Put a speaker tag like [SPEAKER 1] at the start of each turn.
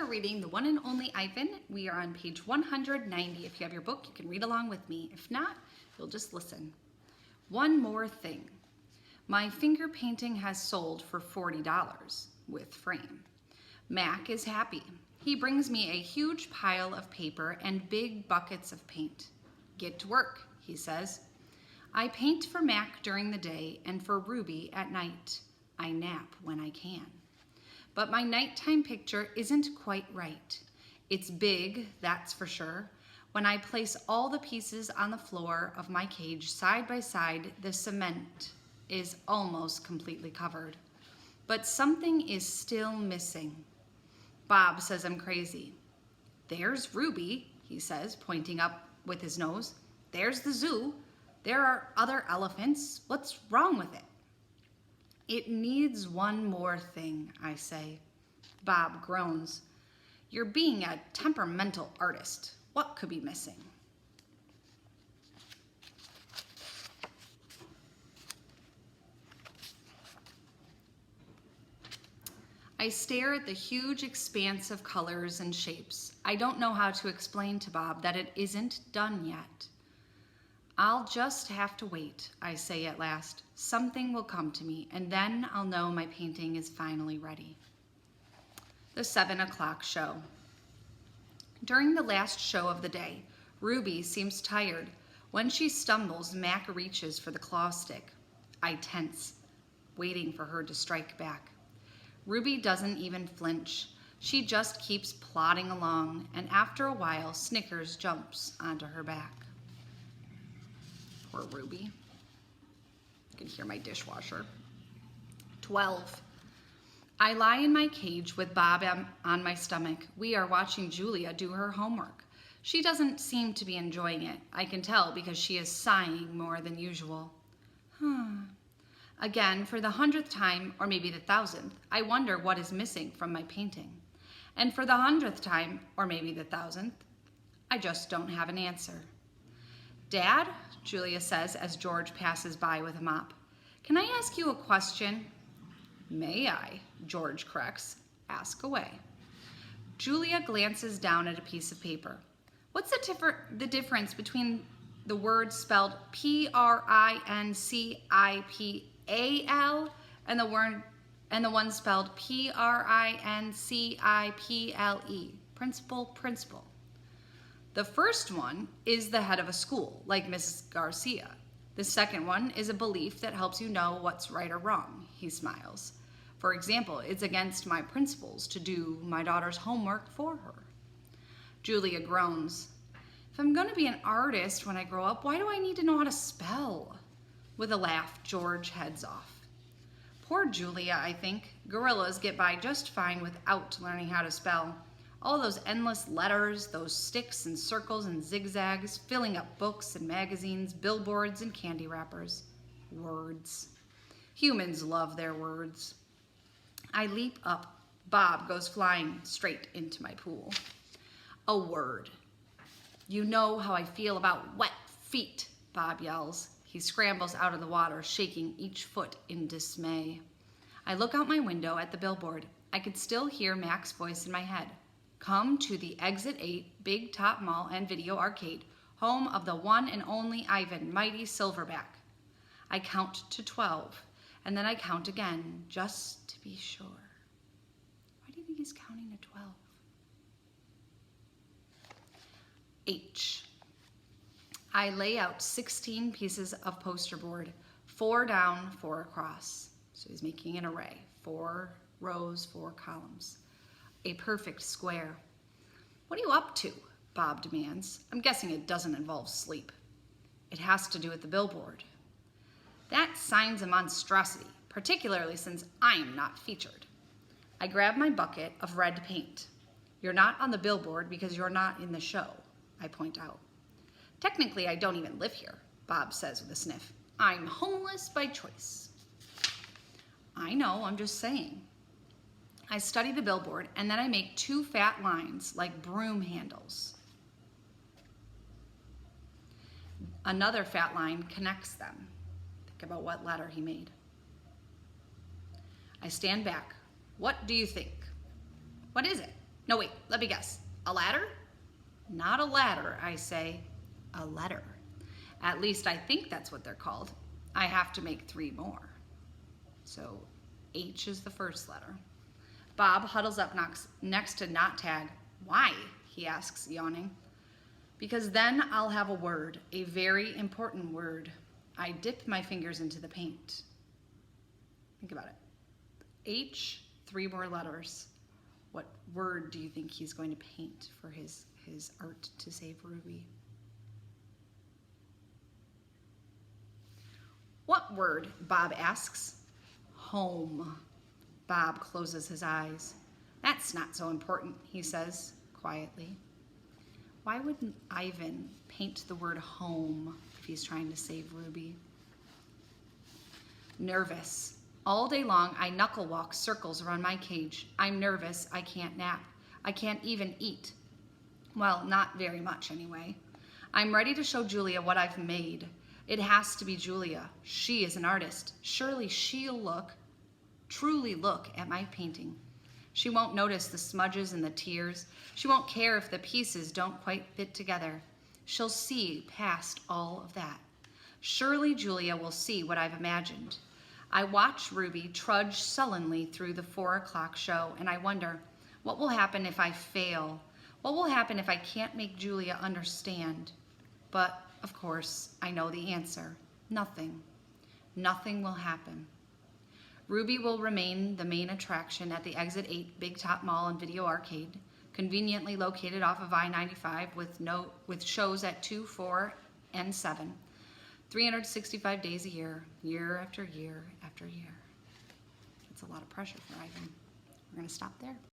[SPEAKER 1] are reading The One and Only Ivan. We are on page 190. If you have your book, you can read along with me. If not, you'll just listen. One more thing. My finger painting has sold for $40 with frame. Mac is happy. He brings me a huge pile of paper and big buckets of paint. Get to work, he says. I paint for Mac during the day and for Ruby at night. I nap when I can. But my nighttime picture isn't quite right. It's big, that's for sure. When I place all the pieces on the floor of my cage side by side, the cement is almost completely covered. But something is still missing. Bob says I'm crazy. There's Ruby, he says, pointing up with his nose. There's the zoo. There are other elephants. What's wrong with it? It needs one more thing, I say. Bob groans. You're being a temperamental artist. What could be missing? I stare at the huge expanse of colors and shapes. I don't know how to explain to Bob that it isn't done yet. I'll just have to wait, I say at last. Something will come to me, and then I'll know my painting is finally ready. The 7 o'clock show. During the last show of the day, Ruby seems tired. When she stumbles, Mac reaches for the claw stick. I tense, waiting for her to strike back. Ruby doesn't even flinch. She just keeps plodding along, and after a while, Snickers jumps onto her back. Poor Ruby. You can hear my dishwasher. 12. I lie in my cage with Bob on my stomach. We are watching Julia do her homework. She doesn't seem to be enjoying it. I can tell because she is sighing more than usual. Again, for the 100th time, or maybe the 1000th, I wonder what is missing from my painting. And for the 100th time, or maybe the 1000th, I just don't have an answer. Dad, Julia says as George passes by with a mop. Can I ask you a question? May I? George corrects. Ask away. Julia glances down at a piece of paper. What's the difference between the word spelled P-R-I-N-C-I-P-A-L and the one spelled P-R-I-N-C-I-P-L-E? Principal. The first one is the head of a school, like Mrs. Garcia. The second one is a belief that helps you know what's right or wrong. He smiles. For example, it's against my principles to do my daughter's homework for her. Julia groans. If I'm going to be an artist when I grow up, why do I need to know how to spell? With a laugh, George heads off. Poor Julia, I think. Gorillas get by just fine without learning how to spell. All those endless letters, those sticks and circles and zigzags, filling up books and magazines, billboards and candy wrappers. Words. Humans love their words. I leap up. Bob goes flying straight into my pool. A word. You know how I feel about wet feet, Bob yells. He scrambles out of the water, shaking each foot in dismay. I look out my window at the billboard. I could still hear Mac's voice in my head. Come to the Exit 8 Big Top Mall and Video Arcade, home of the one and only Ivan, mighty Silverback. I count to 12, and then I count again, just to be sure. Why do you think he's counting to 12? H. I lay out 16 pieces of poster board, 4 down, 4 across. So he's making an array, 4 rows, 4 columns. A perfect square. What are you up to? Bob demands. I'm guessing it doesn't involve sleep. It has to do with the billboard. That sign's a monstrosity, particularly since I'm not featured. I grab my bucket of red paint. You're not on the billboard because you're not in the show, I point out. Technically, I don't even live here, Bob says with a sniff. I'm homeless by choice. I know, I'm just saying. I study the billboard, and then I make 2 fat lines like broom handles. Another fat line connects them. Think about what letter he made. I stand back. What do you think? What is it? No, wait, let me guess. A ladder? Not a ladder, I say. A letter. At least I think that's what they're called. I have to make 3 more. So H is the first letter. Bob huddles up next to Not Tag. Why? He asks, yawning. Because then I'll have a word, a very important word. I dip my fingers into the paint. Think about it. H, 3 more letters. What word do you think he's going to paint for his art to save Ruby? What word? Bob asks. Home. Bob closes his eyes. That's not so important, he says quietly. Why wouldn't Ivan paint the word home if he's trying to save Ruby? Nervous. All day long, I knuckle walk circles around my cage. I'm nervous. I can't nap. I can't even eat. Well, not very much anyway. I'm ready to show Julia what I've made. It has to be Julia. She is an artist. Surely she'll truly look at my painting. She won't notice the smudges and the tears. She won't care if the pieces don't quite fit together. She'll see past all of that. Surely Julia will see what I've imagined. I watch Ruby trudge sullenly through the 4 o'clock show, and I wonder, what will happen if I fail? What will happen if I can't make Julia understand? But, of course, I know the answer. Nothing. Nothing will happen. Ruby will remain the main attraction at the Exit 8 Big Top Mall and Video Arcade, conveniently located off of I-95 with shows at 2, 4, and 7. 365 days a year, year after year after year. It's a lot of pressure for Ivan. We're going to stop there.